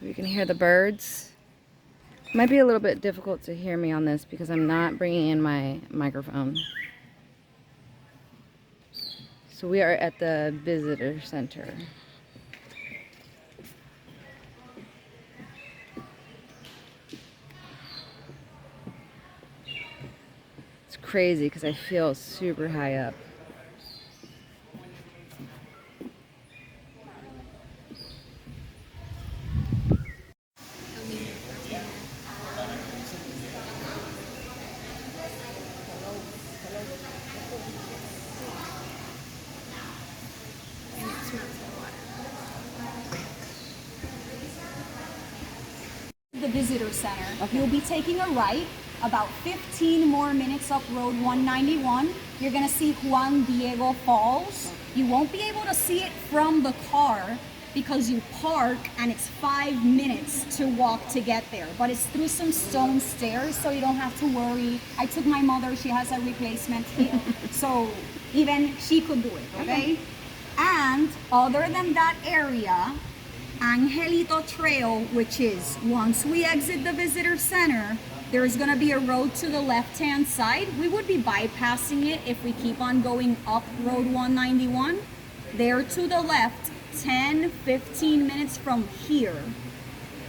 You can hear the birds. Might be a little bit difficult to hear me on this because I'm not bringing in my microphone. So we are at the visitor center. It's crazy because I feel super high up. The visitor center. Okay. You'll be taking a right about 15 more minutes up Road 191. You're gonna see Juan Diego Falls. You won't be able to see it from the car because you park and it's 5 minutes to walk to get there. But it's through some stone stairs, so you don't have to worry. I took my mother, she has a replacement hip, so even she could do it, okay? And other than that area, Angelito Trail, which is once we exit the visitor center, there's gonna be a road to the left-hand side. We would be bypassing it if we keep on going up Road 191. There to the left, 10-15 minutes from here,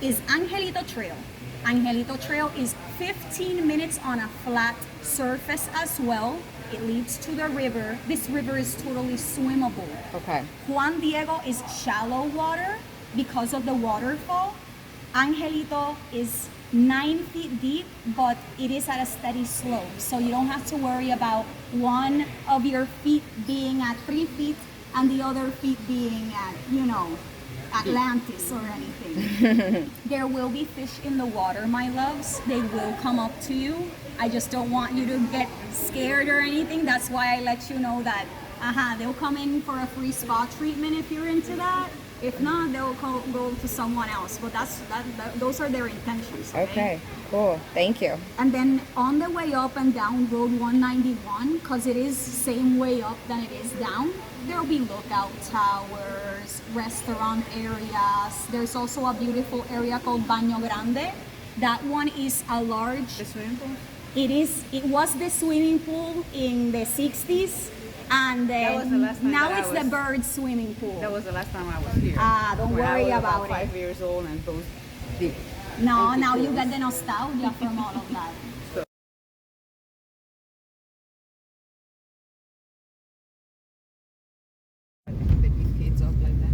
is Angelito Trail. Angelito Trail is 15 minutes on a flat surface as well. It leads to the river. This river is totally swimmable. Okay. Juan Diego is shallow water because of the waterfall. Angelito is 9 feet deep, but it is at a steady slope. So you don't have to worry about one of your feet being at 3 feet and the other feet being at, Atlantis or anything. There will be fish in the water, my loves. They will come up to you. I just don't want you to get scared or anything. That's why I let you know that, they'll come in for a free spa treatment if you're into that. If not, they'll go to someone else. But those are their intentions. Okay, cool. Thank you. And then on the way up and down Road 191, because it is the same way up than it is down, there'll be lookout towers, restaurant areas. There's also a beautiful area called Baño Grande. That one is a large... The swimming pool? It was the swimming pool in the 60s. And now it's the bird swimming pool. That was the last time I was here. Don't worry about it. 5 years old and those deep. No, now you get the nostalgia from all of that. They pick kids up like that.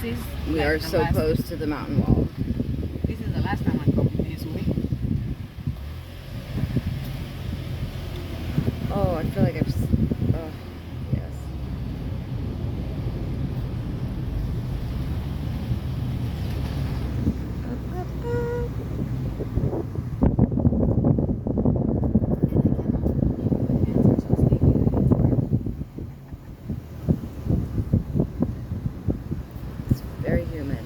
This is We like are the so last, close to the mountain wall. This is the last time I come this way. Oh, I feel like I've. Oh, yes. Up, up, up. It's very humid.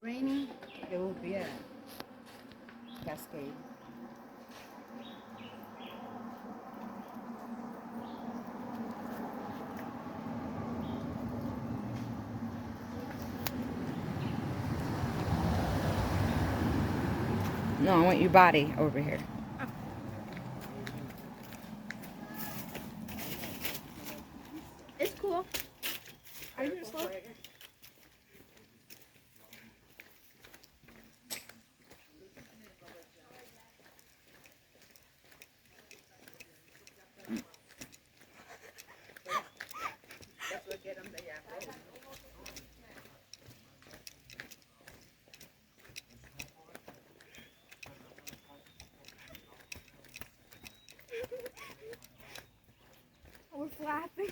Raining, there will be a cascade. No, I want your body over here. It's cool. Are you slow? We're flapping.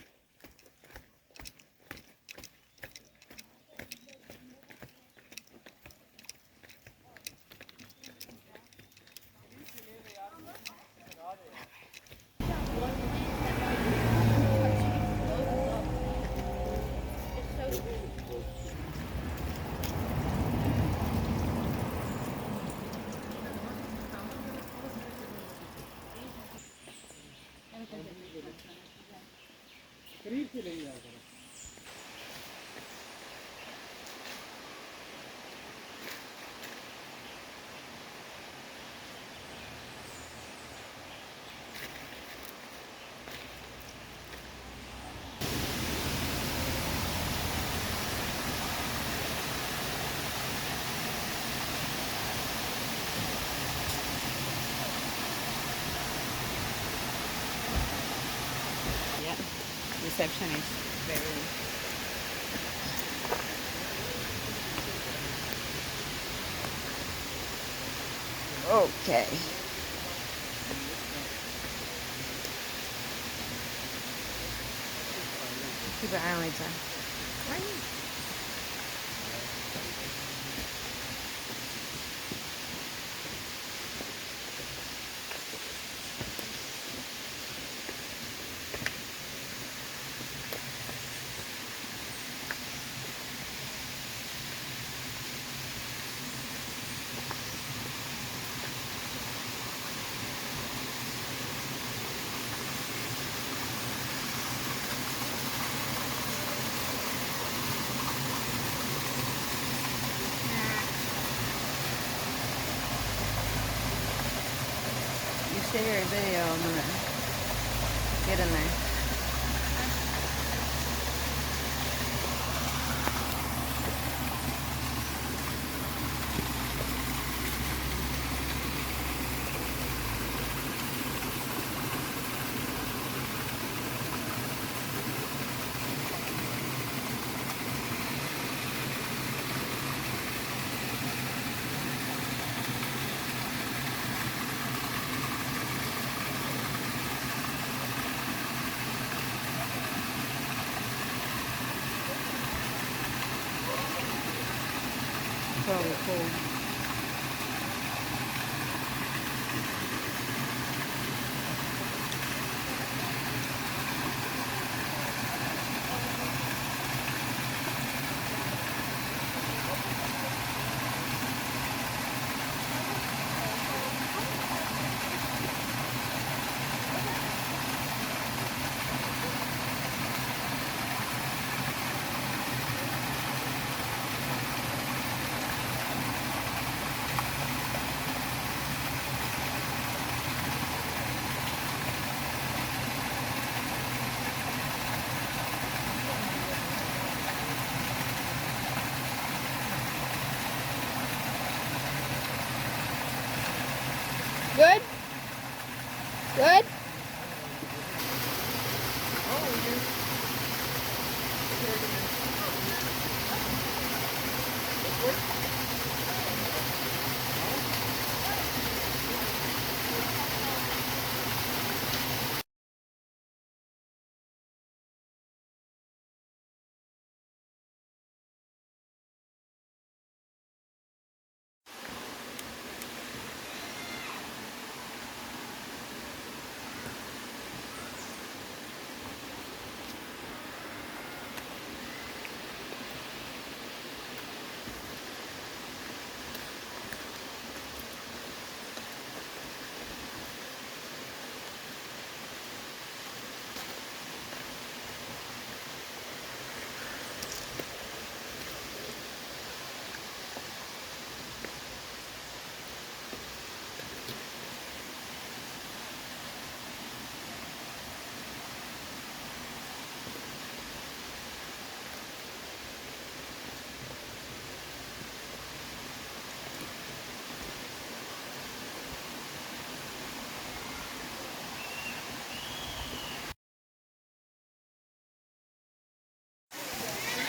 Yeah, reception is very. Okay. Keep an eye on Lisa. You stay here in video. I'm gonna get in there. probably cold. Good? Good?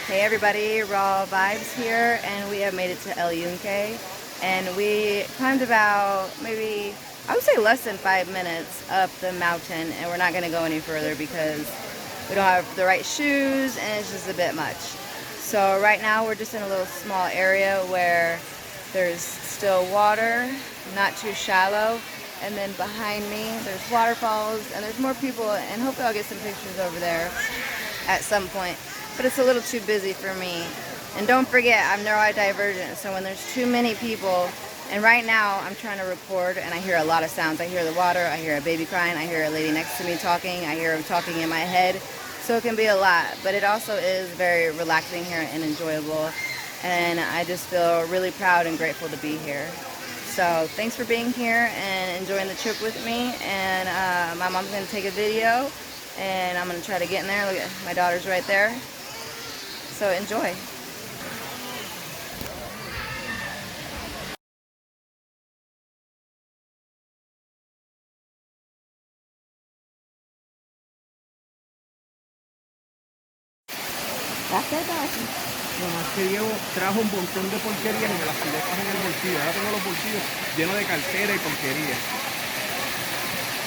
Hey everybody, Raw Vibes here, and we have made it to El Yunque, and we climbed about maybe, I would say less than 5 minutes up the mountain, and we're not going to go any further because we don't have the right shoes and it's just a bit much. So right now we're just in a little small area where there's still water, not too shallow, and then behind me there's waterfalls and there's more people, and hopefully I'll get some pictures over there at some point. But it's a little too busy for me. And don't forget, I'm neurodivergent, so when there's too many people, and right now I'm trying to record and I hear a lot of sounds. I hear the water, I hear a baby crying, I hear a lady next to me talking, I hear him talking in my head. So it can be a lot, but it also is very relaxing here and enjoyable. And I just feel really proud and grateful to be here. So thanks for being here and enjoying the trip with me. And my mom's gonna take a video and I'm gonna try to get in there. Look at my daughter's right there. So enjoy. No más que Diego trajo un montón de porquerías y me las pilotas en el bolsillo. Ahora tengo los bolsillos llenos de cartera y porquería.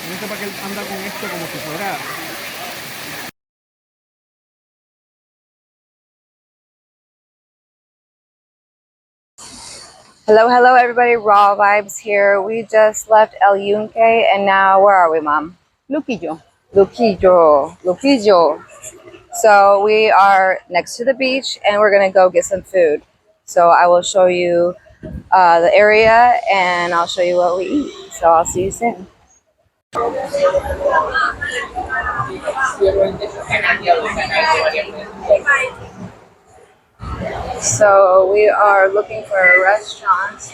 No sé para qué él anda con esto como si fuera... Hello, hello everybody, Raw Vibes here. We just left El Yunque and now where are we, Mom? Luquillo. Luquillo. So we are next to the beach and we're gonna go get some food. So I will show you the area and I'll show you what we eat. So I'll see you soon. So we are looking for a restaurant.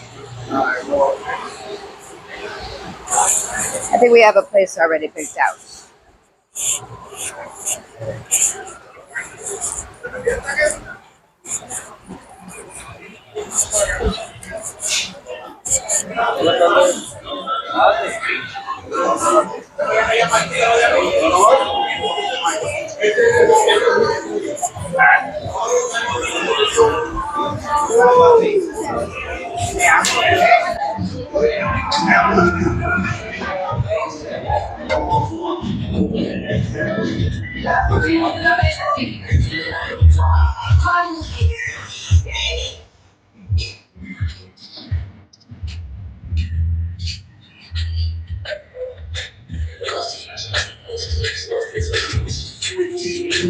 I think we have a place already picked out. So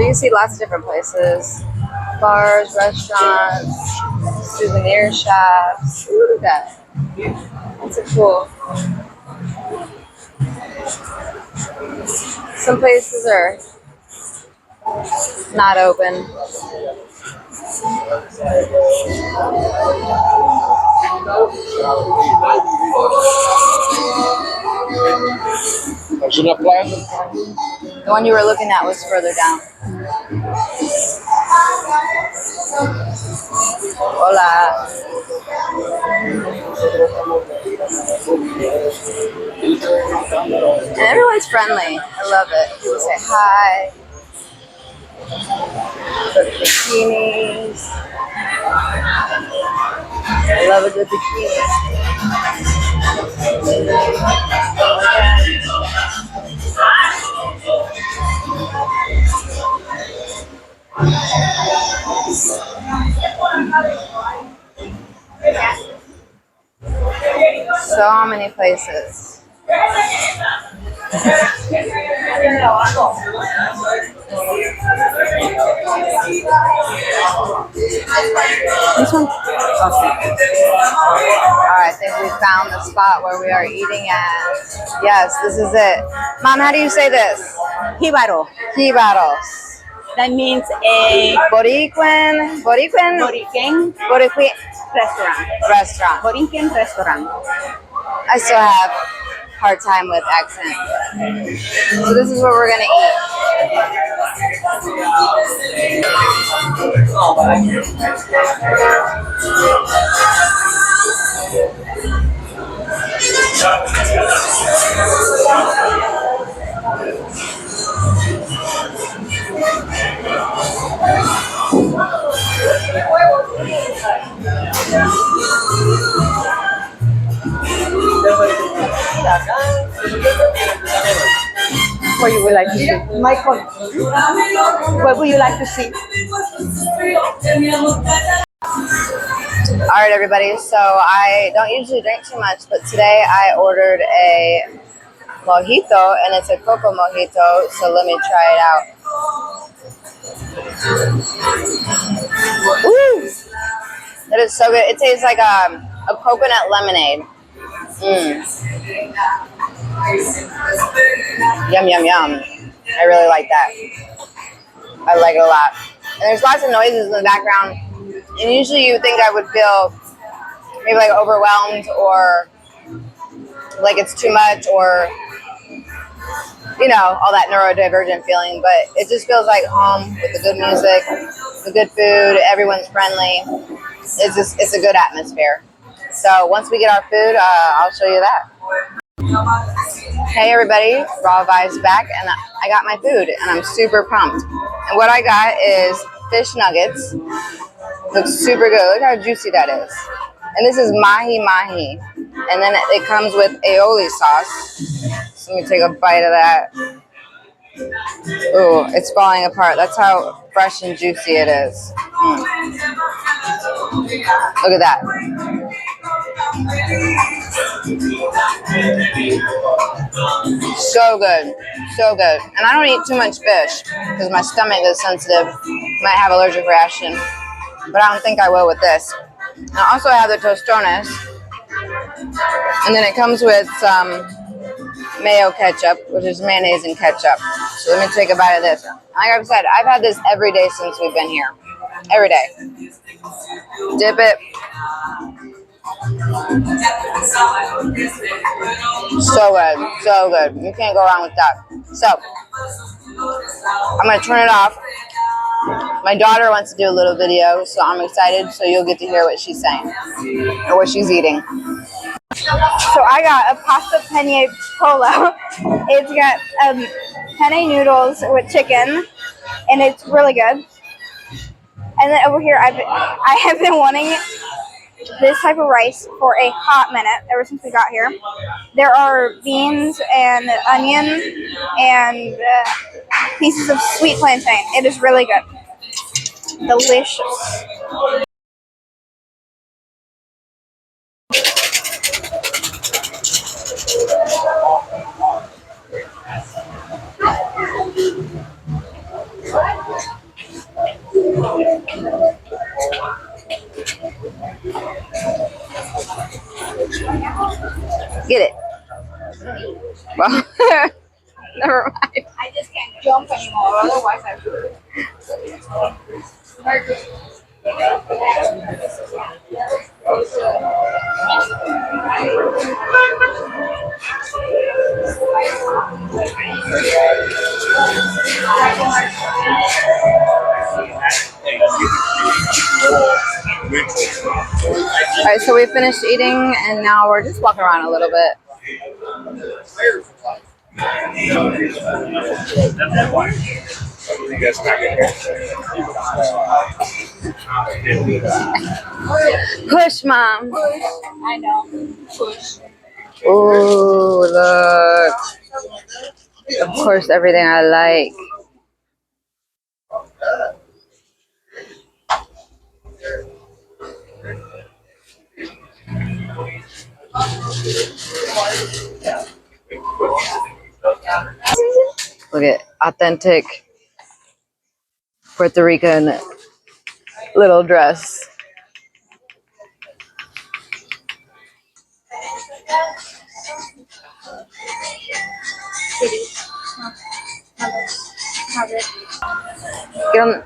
you see lots of different places. Bars, restaurants, souvenir shops. Ooh, look at that. That's a cool. Some places are not open. The one you were looking at was further down. Hola. And everyone's friendly. I love it. People say hi. The bikinis. I love a good bikini. So many places. This one? Okay. Alright, I think we found the spot where we are eating at. Yes, this is it. Mom, how do you say this? Jíbaro. Jibaros. That means a Boricuan Boriquen restaurant. Borinquen restaurant. I still have a hard time with accent. So this is what we're gonna What you would like to see? Michael, what would you like to see? Alright everybody, so I don't usually drink too much, but today I ordered a mojito and it's a coco mojito, so let me try it out. Woo! It is so good. It tastes like a coconut lemonade. Yum, yum, yum. I really like that. I like it a lot. And there's lots of noises in the background. And usually you think I would feel maybe like overwhelmed or like it's too much or, you know, all that neurodivergent feeling. But it just feels like home with the good music, the good food, everyone's friendly. It's a good atmosphere. So once we get our food, I'll show you that. Hey everybody, Raw Vibes back, and I got my food, and I'm super pumped. And what I got is fish nuggets. Looks super good. Look how juicy that is. And this is mahi mahi, and then it comes with aioli sauce. So let me take a bite of that. Ooh, it's falling apart. That's how fresh and juicy it is. Look at that. So good, so good. And I don't eat too much fish because my stomach is sensitive. Might have allergic reaction, but I don't think I will with this. And I also have the tostones, and then it comes with some mayo ketchup, which is mayonnaise and ketchup. So let me take a bite of this. Like I've said, I've had this every day since we've been here. Every day. Dip it. So good, so good. You can't go wrong with that. So, I'm going to turn it off. My daughter wants to do a little video, so I'm excited, so you'll get to hear what she's saying, or what she's eating. So I got a pasta penne polo. It's got penne noodles with chicken, and it's really good. And then over here, I have been wanting this type of rice for a hot minute, ever since we got here. There are beans and onion and pieces of sweet plantain. It is really good. Delicious. Get it. Well, never mind. I just can't jump anymore, otherwise I would. All right, so we finished eating, and now we're just walking around a little bit. Push, Mom. I know. Push. Ooh, look. Of course, everything I like. Look at authentic Puerto Rican little dress. Get on.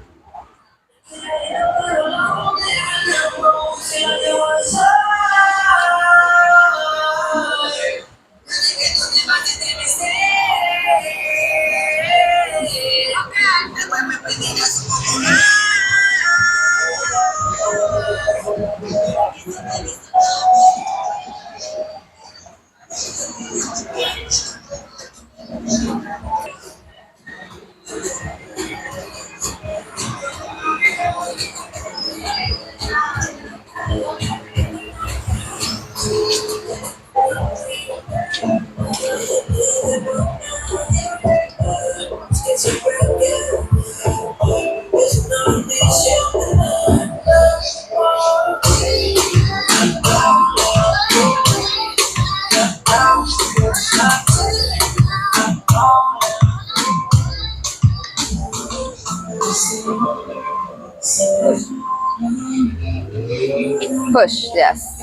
Push, yes.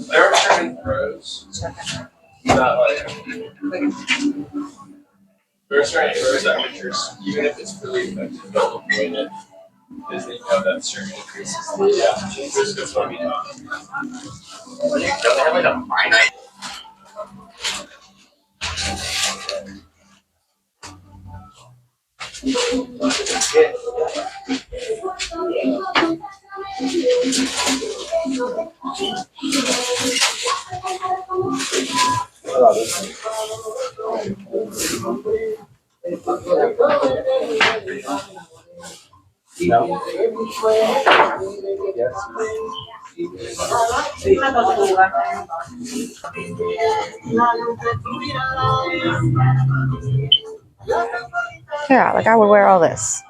There are certain pros that there are certain pros that pictures, even if it's really effective, don't avoid it because they know that certain increases the risk of foaming off. Well, you don't have like a finite. Yeah, like I would wear all this.